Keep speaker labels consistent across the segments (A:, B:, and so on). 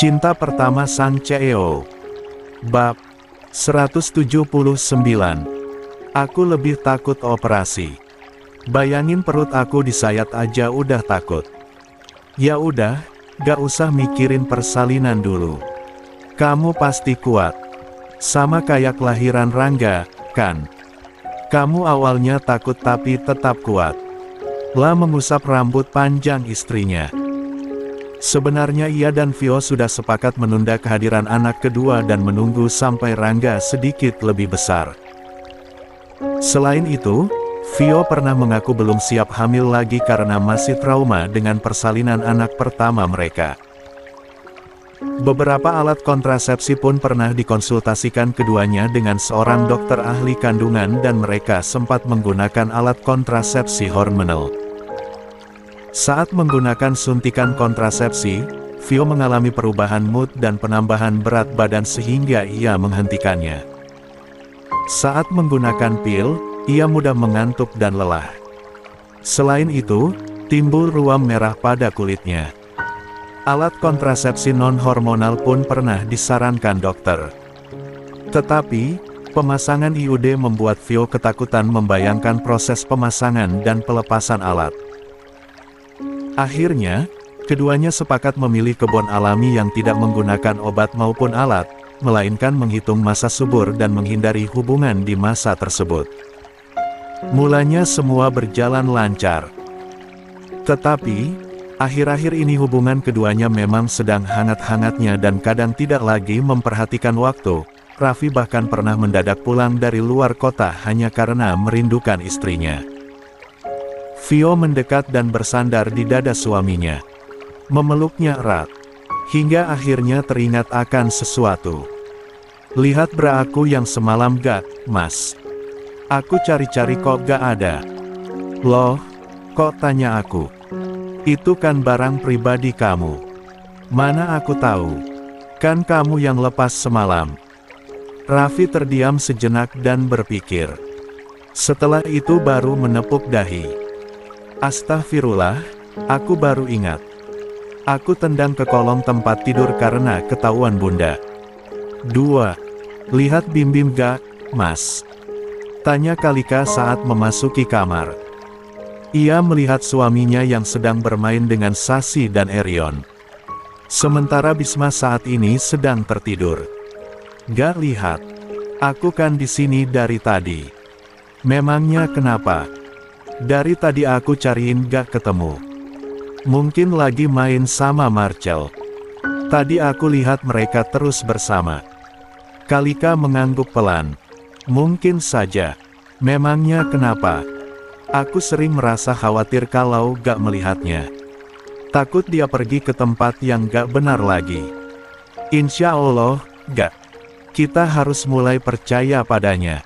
A: Cinta Pertama Sang CEO. Bab 179. Aku lebih takut operasi. Bayangin perut aku disayat aja udah takut. Ya udah, gak usah mikirin persalinan dulu. Kamu pasti kuat. Sama kayak kelahiran Rangga, kan? Kamu awalnya takut tapi tetap kuat. Lah mengusap rambut panjang istrinya. Sebenarnya ia dan Vio sudah sepakat menunda kehadiran anak kedua dan menunggu sampai Rangga sedikit lebih besar. Selain itu, Vio pernah mengaku belum siap hamil lagi karena masih trauma dengan persalinan anak pertama mereka. Beberapa alat kontrasepsi pun pernah dikonsultasikan keduanya dengan seorang dokter ahli kandungan dan mereka sempat menggunakan alat kontrasepsi hormonal. Saat menggunakan suntikan kontrasepsi, Vio mengalami perubahan mood dan penambahan berat badan sehingga ia menghentikannya. Saat menggunakan pil, ia mudah mengantuk dan lelah. Selain itu, timbul ruam merah pada kulitnya. Alat kontrasepsi non-hormonal pun pernah disarankan dokter. Tetapi, pemasangan IUD membuat Vio ketakutan membayangkan proses pemasangan dan pelepasan alat. Akhirnya, keduanya sepakat memilih kebun alami yang tidak menggunakan obat maupun alat, melainkan menghitung masa subur dan menghindari hubungan di masa tersebut. Mulanya semua berjalan lancar. Tetapi, akhir-akhir ini hubungan keduanya memang sedang hangat-hangatnya dan kadang tidak lagi memperhatikan waktu. Raffi bahkan pernah mendadak pulang dari luar kota hanya karena merindukan istrinya. Vio mendekat dan bersandar di dada suaminya. Memeluknya erat. Hingga akhirnya teringat akan sesuatu. Lihat bra aku yang semalam gak, mas? Aku cari-cari kok gak ada. Loh, kok tanya aku? Itu kan barang pribadi kamu. Mana aku tahu? Kan kamu yang lepas semalam. Raffi terdiam sejenak dan berpikir. Setelah itu baru menepuk dahi. Astagfirullah, aku baru ingat. Aku tendang ke kolong tempat tidur karena ketahuan bunda. 2. Lihat Bim-Bim gak, mas? Tanya Kalika saat memasuki kamar. Ia melihat suaminya yang sedang bermain dengan Sasi dan Erion. Sementara Bisma saat ini sedang tertidur. Gak lihat. Aku kan di sini dari tadi. Memangnya kenapa? Dari tadi aku cariin gak ketemu. Mungkin lagi main sama Marcel. Tadi aku lihat mereka terus bersama. Kalika mengangguk pelan. Mungkin saja. Memangnya kenapa? Aku sering merasa khawatir kalau gak melihatnya. Takut dia pergi ke tempat yang gak benar lagi. Insya Allah, gak. Kita harus mulai percaya padanya.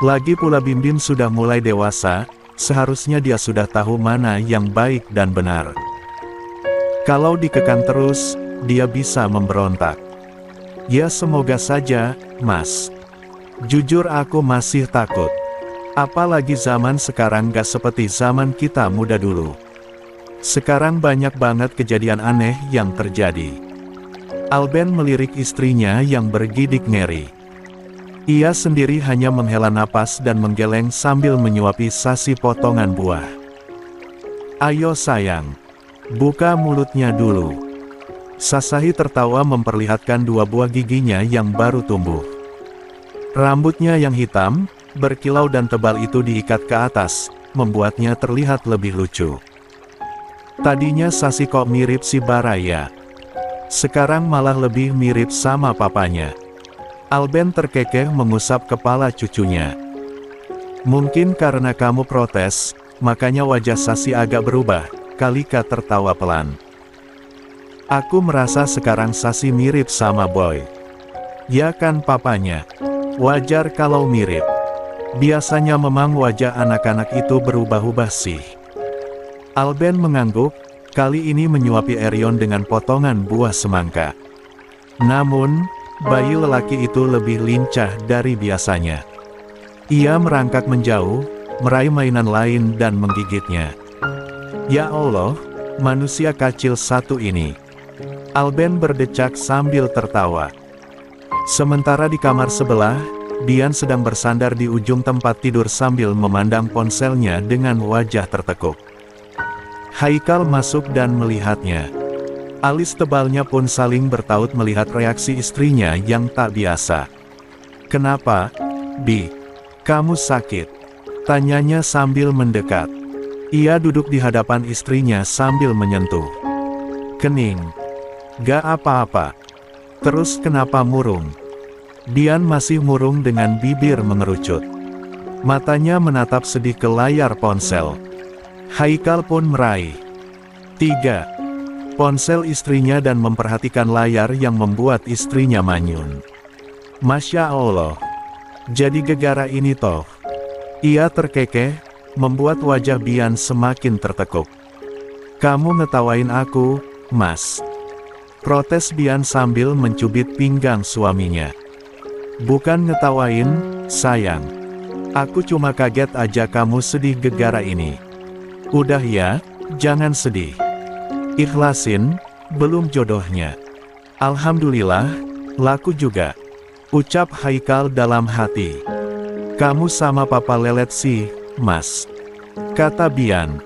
A: Lagi pula Bim-Bim sudah mulai dewasa. Seharusnya dia sudah tahu mana yang baik dan benar. Kalau dikekang terus, dia bisa memberontak. Ya semoga saja, mas. Jujur aku masih takut. Apalagi zaman sekarang gak seperti zaman kita muda dulu. Sekarang banyak banget kejadian aneh yang terjadi. Alben melirik istrinya yang bergidik ngeri. Ia sendiri hanya menghela napas dan menggeleng sambil menyuapi Sasi potongan buah. Ayo sayang, buka mulutnya dulu. Sasahi tertawa memperlihatkan dua buah giginya yang baru tumbuh. Rambutnya yang hitam, berkilau dan tebal itu diikat ke atas, membuatnya terlihat lebih lucu. Tadinya Sasi kok mirip si Baraya. Sekarang malah lebih mirip sama papanya. Alben terkekeh mengusap kepala cucunya. Mungkin karena kamu protes, makanya wajah Sasi agak berubah. Kalika tertawa pelan. Aku merasa sekarang Sasi mirip sama Boy. Ya kan papanya? Wajar kalau mirip. Biasanya memang wajah anak-anak itu berubah-ubah sih. Alben mengangguk, kali ini menyuapi Erion dengan potongan buah semangka. Namun, bayi lelaki itu lebih lincah dari biasanya. Ia merangkak menjauh, meraih mainan lain dan menggigitnya. Ya Allah, manusia kecil satu ini. Alben berdecak sambil tertawa. Sementara di kamar sebelah, Bian sedang bersandar di ujung tempat tidur sambil memandang ponselnya dengan wajah tertekuk. Haikal masuk dan melihatnya. Alis tebalnya pun saling bertaut melihat reaksi istrinya yang tak biasa. "Kenapa, Bi? Kamu sakit?" tanyanya sambil mendekat. Ia duduk di hadapan istrinya sambil menyentuh. "Kening. Gak apa-apa. Terus kenapa murung?" Bian masih murung dengan bibir mengerucut. Matanya menatap sedih ke layar ponsel. Haikal pun meraih. 3. Ponsel istrinya dan memperhatikan layar yang membuat istrinya manyun. "Masya Allah. Jadi gegara ini toh." Ia terkekeh, membuat wajah Bian semakin tertekuk. "Kamu ngetawain aku, Mas?" protes Bian sambil mencubit pinggang suaminya. "Bukan ngetawain, sayang. Aku cuma kaget aja kamu sedih gegara ini. Udah ya, jangan sedih. Ikhlasin, belum jodohnya." "Alhamdulillah, laku juga," ucap Haikal dalam hati. "Kamu sama papa lelet sih, Mas," kata Bian,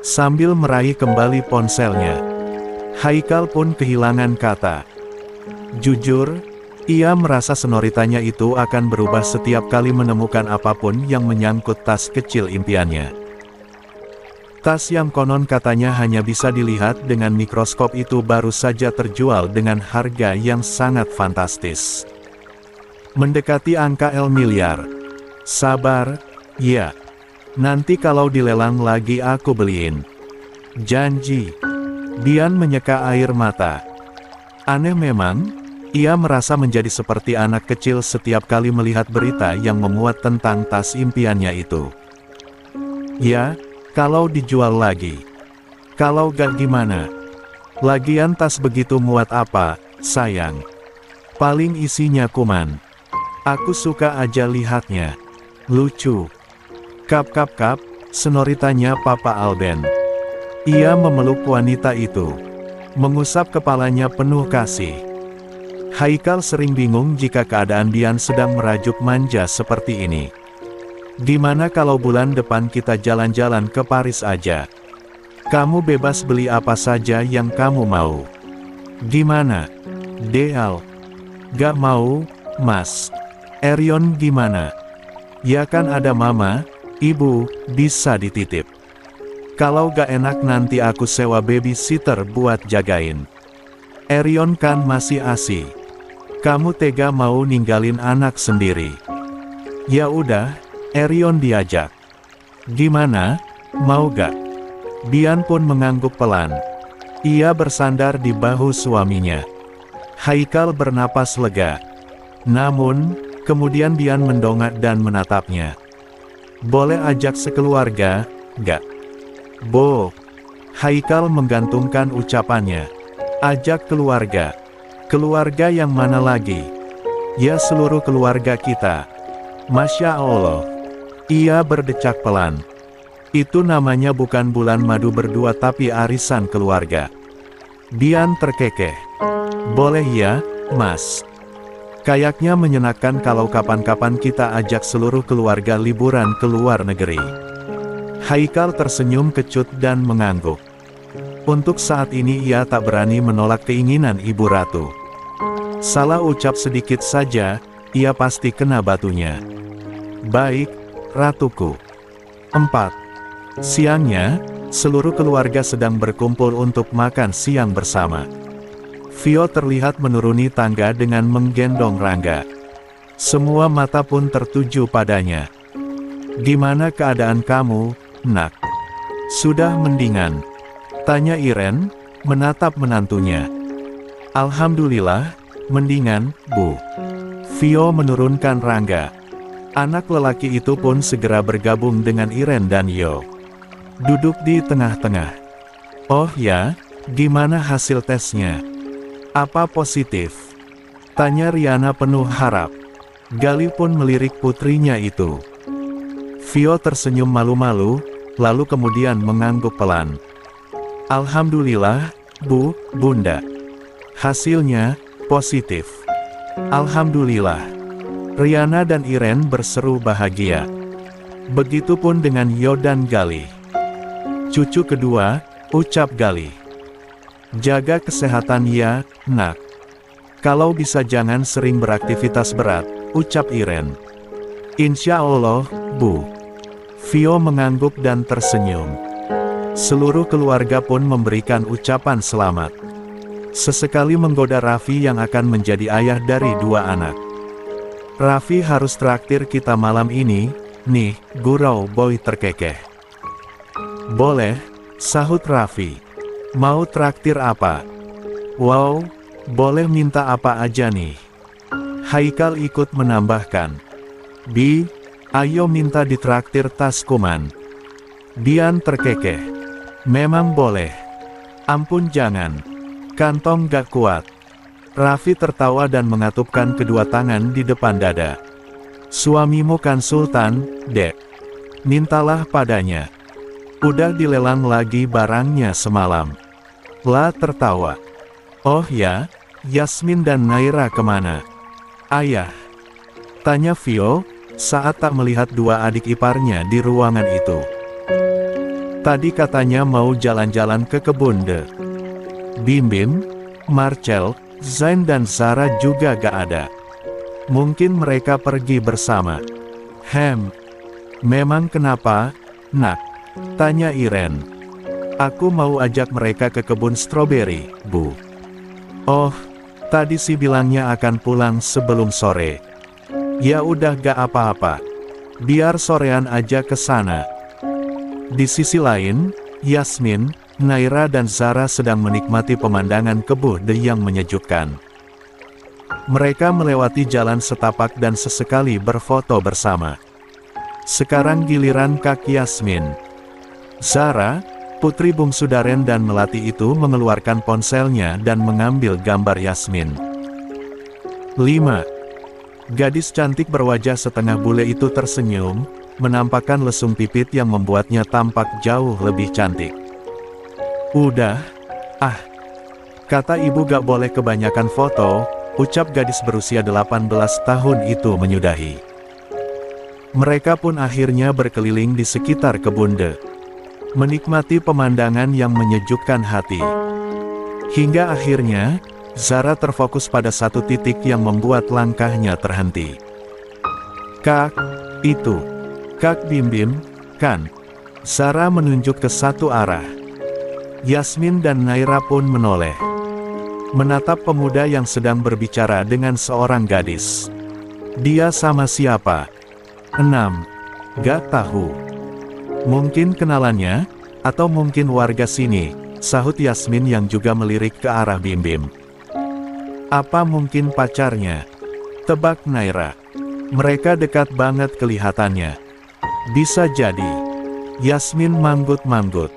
A: sambil meraih kembali ponselnya. Haikal pun kehilangan kata. Jujur, ia merasa sonoritanya itu akan berubah setiap kali menemukan apapun yang menyangkut tas kecil impiannya. Tas yang konon katanya hanya bisa dilihat dengan mikroskop itu baru saja terjual dengan harga yang sangat fantastis. Mendekati angka L miliar. "Sabar, ya. Nanti kalau dilelang lagi aku beliin. Janji." Bian menyeka air mata. Aneh memang, ia merasa menjadi seperti anak kecil setiap kali melihat berita yang memuat tentang tas impiannya itu. "Ya, kalau dijual lagi. Kalau gak gimana? Lagian tas begitu muat apa, sayang? Paling isinya kuman. Aku suka aja lihatnya. Lucu." "Kap kap kap," sonoritanya Papa Alben. Ia memeluk wanita itu, mengusap kepalanya penuh kasih. Haikal sering bingung jika keadaan Bian sedang merajuk manja seperti ini. "Gimana kalau bulan depan kita jalan-jalan ke Paris aja? Kamu bebas beli apa saja yang kamu mau." "Gimana, Deal?" "Gak mau, Mas." "Erion gimana?" "Ya kan ada mama, ibu, bisa dititip. Kalau gak enak nanti aku sewa babysitter buat jagain. Erion kan masih ASI. Kamu tega mau ninggalin anak sendiri?" "Ya udah, Erion diajak. Gimana, mau gak?" Bian pun mengangguk pelan. Ia bersandar di bahu suaminya. Haikal bernapas lega. Namun, kemudian Bian mendongak dan menatapnya. "Boleh ajak sekeluarga, gak?" "Bo." Haikal menggantungkan ucapannya. "Ajak keluarga. Keluarga yang mana lagi?" "Ya seluruh keluarga kita." "Masya Allah." Ia berdecak pelan. "Itu namanya bukan bulan madu berdua tapi arisan keluarga." Bian terkekeh. "Boleh ya, Mas. Kayaknya menyenangkan kalau kapan-kapan kita ajak seluruh keluarga liburan ke luar negeri." Haikal tersenyum kecut dan mengangguk. Untuk saat ini ia tak berani menolak keinginan Ibu Ratu. Salah ucap sedikit saja, ia pasti kena batunya. "Baik, Ratuku." 4. Siangnya, seluruh keluarga sedang berkumpul untuk makan siang bersama. Vio terlihat menuruni tangga dengan menggendong Rangga. Semua mata pun tertuju padanya. "Gimana keadaan kamu, Nak?" "Sudah mendingan?" tanya Iren, menatap menantunya. "Alhamdulillah, mendingan, Bu." Vio menurunkan Rangga. Anak lelaki itu pun segera bergabung dengan Iren dan Yo. Duduk di tengah-tengah. "Oh ya, gimana hasil tesnya? Apa positif?" tanya Riana penuh harap. Gali pun melirik putrinya itu. Vio tersenyum malu-malu, lalu kemudian mengangguk pelan. "Alhamdulillah, Bu, Bunda. Hasilnya, positif. Alhamdulillah. Riana dan Iren berseru bahagia. Begitupun dengan Yo dan Galih. Cucu kedua, ucap Galih. Jaga kesehatan ya, nak. Kalau bisa jangan sering beraktivitas berat, ucap Iren. Insya Allah, Bu. Vio mengangguk dan tersenyum. Seluruh keluarga pun memberikan ucapan selamat. Sesekali menggoda Raffi yang akan menjadi ayah dari 2 anak. Raffi harus traktir kita malam ini, nih, gurau boy terkekeh. Boleh, sahut Raffi. Mau traktir apa? Wow, boleh minta apa aja nih. Haikal ikut menambahkan. Bi, ayo minta ditraktir tas kuman. Bian terkekeh. Memang boleh. Ampun jangan. Kantong gak kuat. Raffi tertawa dan mengatupkan kedua tangan di depan dada. Suamimu kan sultan, Dek. Mintalah padanya. Udah dilelang lagi barangnya semalam. La tertawa. Oh ya, Yasmin dan Naira kemana? Ayah. Tanya Vio, saat tak melihat 2 adik iparnya di ruangan itu. Tadi katanya mau jalan-jalan ke kebun de. Bim-Bim, Marcel, Zain dan Zara juga gak ada. Mungkin mereka pergi bersama. Memang kenapa, nak? Tanya Iren. Aku mau ajak mereka ke kebun stroberi, Bu. Oh, tadi sih bilangnya akan pulang sebelum sore. Ya udah gak apa-apa. Biar sorean aja ke sana. Di sisi lain, Yasmin, Naira dan Zara sedang menikmati pemandangan kebun yang menyejukkan. Mereka melewati jalan setapak dan sesekali berfoto bersama. Sekarang giliran Kak Yasmin. Zara, putri bungsu Daren dan Melati itu mengeluarkan ponselnya dan mengambil gambar Yasmin. 5. Gadis cantik berwajah setengah bule itu tersenyum, menampakkan lesung pipit yang membuatnya tampak jauh lebih cantik. Udah, kata ibu gak boleh kebanyakan foto, ucap gadis berusia 18 tahun itu menyudahi. Mereka pun akhirnya berkeliling di sekitar kebun de. Menikmati pemandangan yang menyejukkan hati. Hingga akhirnya, Zara terfokus pada satu titik yang membuat langkahnya terhenti. Kak, itu. Kak Bim-Bim, kan? Zara menunjuk ke satu arah. Yasmin dan Naira pun menoleh. Menatap pemuda yang sedang berbicara dengan seorang gadis. Dia sama siapa? 6. Gak tahu. Mungkin kenalannya, atau mungkin warga sini, sahut Yasmin yang juga melirik ke arah Bim-Bim. Apa mungkin pacarnya? Tebak Naira. Mereka dekat banget kelihatannya. Bisa jadi. Yasmin manggut-manggut.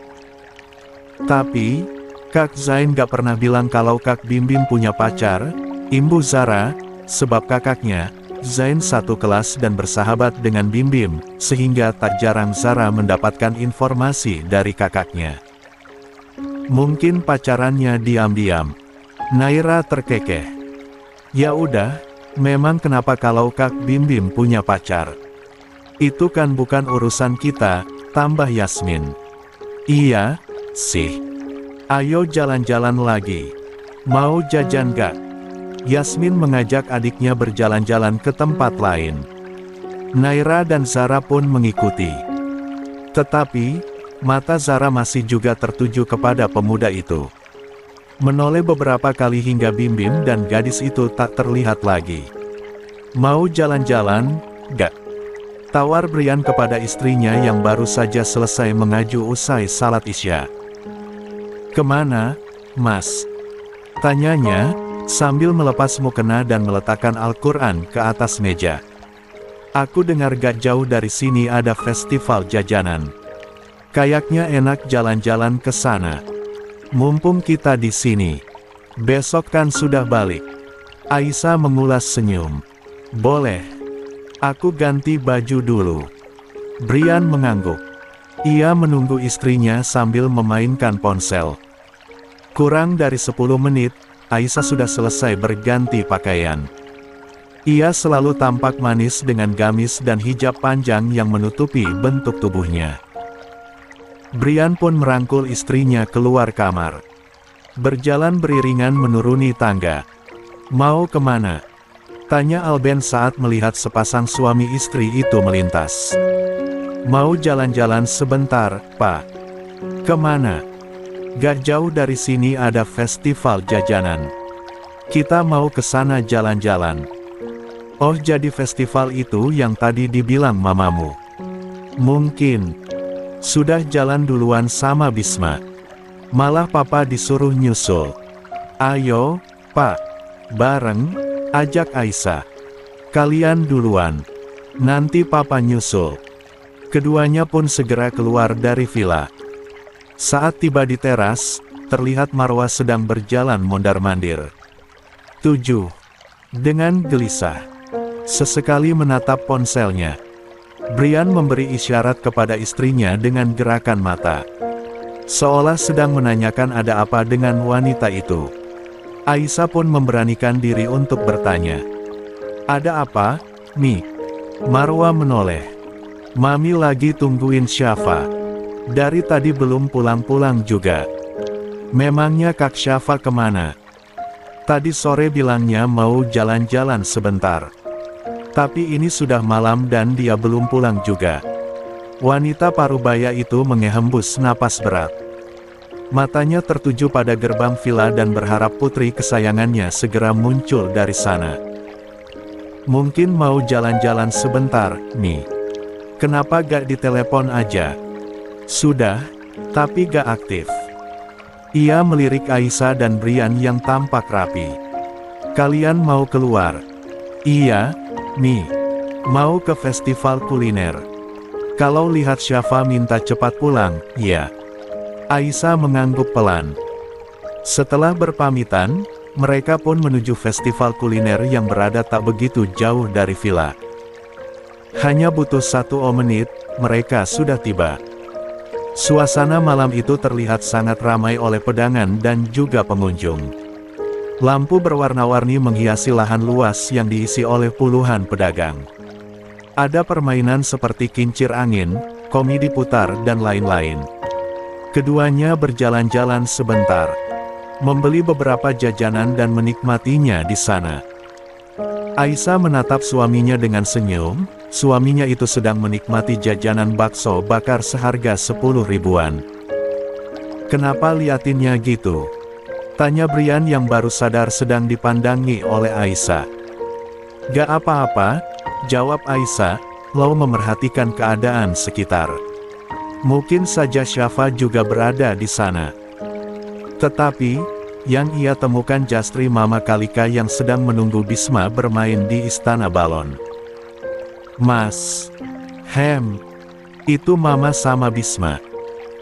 A: Tapi, Kak Zain gak pernah bilang kalau Kak Bim-Bim punya pacar, imbu Zara, sebab kakaknya, Zain satu kelas dan bersahabat dengan Bim-Bim, sehingga tak jarang Zara mendapatkan informasi dari kakaknya. Mungkin pacarannya diam-diam. Naira terkekeh. Ya udah, memang kenapa kalau Kak Bim-Bim punya pacar? Itu kan bukan urusan kita, tambah Yasmin. Iya, sih. Ayo jalan-jalan lagi. Mau jajan gak? Yasmin mengajak adiknya berjalan-jalan ke tempat lain. Naira dan Zara pun mengikuti. Tetapi, mata Zara masih juga tertuju kepada pemuda itu. Menoleh beberapa kali hingga Bim-Bim dan gadis itu tak terlihat lagi. Mau jalan-jalan, gak? Tawar Brian kepada istrinya yang baru saja selesai mengaju usai salat Isya. Kemana, Mas? Tanyanya, sambil melepas mukena dan meletakkan Al-Quran ke atas meja. Aku dengar gak jauh dari sini ada festival jajanan. Kayaknya enak jalan-jalan ke sana. Mumpung kita di sini. Besok kan sudah balik. Aisyah mengulas senyum. Boleh. Aku ganti baju dulu. Brian mengangguk. Ia menunggu istrinya sambil memainkan ponsel. Kurang dari 10 menit, Aisyah sudah selesai berganti pakaian. Ia selalu tampak manis dengan gamis dan hijab panjang yang menutupi bentuk tubuhnya. Brian pun merangkul istrinya keluar kamar. Berjalan beriringan menuruni tangga. "Mau kemana?" tanya Alben saat melihat sepasang suami istri itu melintas. "Mau jalan-jalan sebentar, Pak." "Kemana?" "Gak jauh dari sini ada festival jajanan. Kita mau ke sana jalan-jalan." "Oh, jadi festival itu yang tadi dibilang mamamu?" "Mungkin." "Sudah jalan duluan sama Bisma. Malah papa disuruh nyusul." "Ayo, Pak. Bareng," ajak Aisyah. "Kalian duluan. Nanti papa nyusul." Keduanya pun segera keluar dari villa. Saat tiba di teras, terlihat Marwah sedang berjalan mondar-mandir. 7. Dengan gelisah. Sesekali menatap ponselnya. Brian memberi isyarat kepada istrinya dengan gerakan mata. Seolah sedang menanyakan ada apa dengan wanita itu. Aisyah pun memberanikan diri untuk bertanya. "Ada apa, Mi?" Marwah menoleh. "Mami lagi tungguin Syafa. Dari tadi belum pulang-pulang juga." "Memangnya Kak Syafa kemana?" "Tadi sore bilangnya mau jalan-jalan sebentar. Tapi ini sudah malam dan dia belum pulang juga." Wanita parubaya itu menghembus napas berat. Matanya tertuju pada gerbang villa dan berharap putri kesayangannya segera muncul dari sana. "Mungkin mau jalan-jalan sebentar, Mi. Kenapa gak ditelepon aja?" "Sudah, tapi gak aktif." Ia melirik Aisyah dan Brian yang tampak rapi. "Kalian mau keluar?" "Iya, Mi. Mau ke festival kuliner. Kalau lihat Syafa minta cepat pulang, ya." Aisyah mengangguk pelan. Setelah berpamitan, mereka pun menuju festival kuliner yang berada tak begitu jauh dari villa. Hanya butuh 1 menit, mereka sudah tiba. Suasana malam itu terlihat sangat ramai oleh pedagang dan juga pengunjung. Lampu berwarna-warni menghiasi lahan luas yang diisi oleh puluhan pedagang. Ada permainan seperti kincir angin, komedi putar dan lain-lain. Keduanya berjalan-jalan sebentar, membeli beberapa jajanan dan menikmatinya di sana. Aisyah menatap suaminya dengan senyum. Suaminya itu sedang menikmati jajanan bakso bakar seharga 10 ribuan. "Kenapa liatinnya gitu?" tanya Brian yang baru sadar sedang dipandangi oleh Aisyah. "Gak apa-apa," jawab Aisyah, lalu memerhatikan keadaan sekitar. "Mungkin saja Syafa juga berada di sana." Tetapi, yang ia temukan justru Mama Kalika yang sedang menunggu Bisma bermain di Istana Balon. "Mas, itu Mama sama Bisma."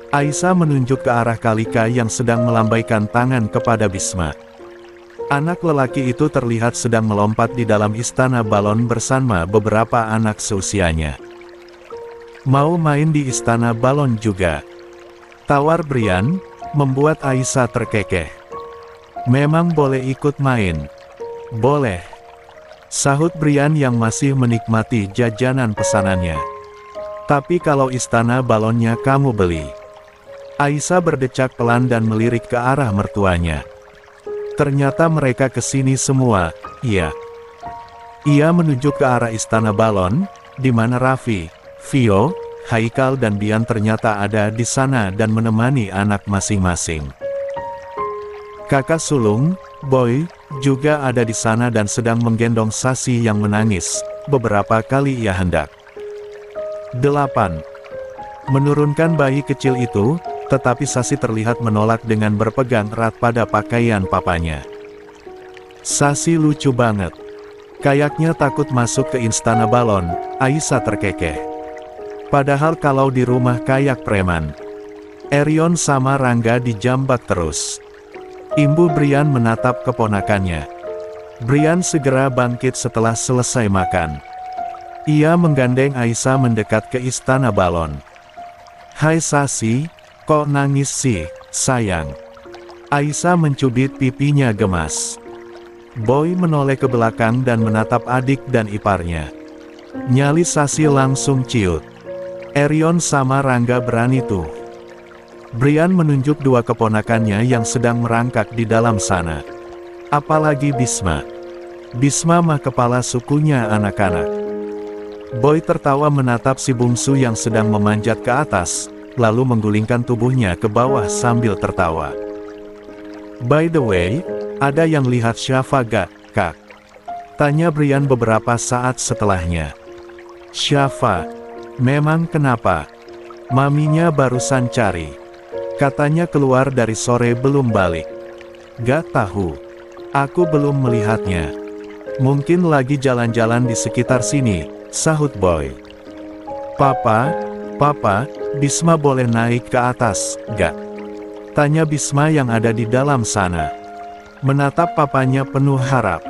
A: Aisyah menunjuk ke arah Kalika yang sedang melambaikan tangan kepada Bisma. Anak lelaki itu terlihat sedang melompat di dalam Istana Balon bersama beberapa anak seusianya. "Mau main di Istana Balon juga?" tawar Brian, membuat Aisyah terkekeh. "Memang boleh ikut main?" "Boleh," sahut Brian yang masih menikmati jajanan pesanannya. "Tapi kalau Istana Balonnya kamu beli." Aisyah berdecak pelan dan melirik ke arah mertuanya. Ternyata mereka kesini semua, iya. Ia menunjuk ke arah Istana Balon, di mana Raffi, Vio, Haikal dan Bian ternyata ada di sana dan menemani anak masing-masing. Kakak sulung, Boy, juga ada di sana dan sedang menggendong Sasi yang menangis. Beberapa kali ia hendak 8. Menurunkan bayi kecil itu, tetapi Sasi terlihat menolak dengan berpegang erat pada pakaian papanya. "Sasi lucu banget. Kayaknya takut masuk ke Istana Balon," Aisyah terkekeh. "Padahal kalau di rumah kayak preman." Erion sama Rangga dijambak terus. Imbu Brian menatap keponakannya. Brian segera bangkit setelah selesai makan. Ia menggandeng Aisyah mendekat ke Istana Balon. "Hai Sasi, kok nangis sih, sayang?" Aisyah mencubit pipinya gemas. Boy menoleh ke belakang dan menatap adik dan iparnya. Nyali Sasi langsung ciut. Erion sama Rangga berani tuh. Brian menunjuk dua keponakannya yang sedang merangkak di dalam sana. Apalagi Bisma. Bisma mah kepala sukunya anak-anak. Boy tertawa menatap si bungsu yang sedang memanjat ke atas, lalu menggulingkan tubuhnya ke bawah sambil tertawa. By the way, ada yang lihat Syafa gak, Kak? Tanya Brian beberapa saat setelahnya. Syafa? Memang kenapa? Maminya barusan cari. Katanya keluar dari sore belum balik. Gak tahu. Aku belum melihatnya. Mungkin lagi jalan-jalan di sekitar sini, sahut Boy. Papa, Bisma boleh naik ke atas, gak? Tanya Bisma yang ada di dalam sana. Menatap papanya penuh harap.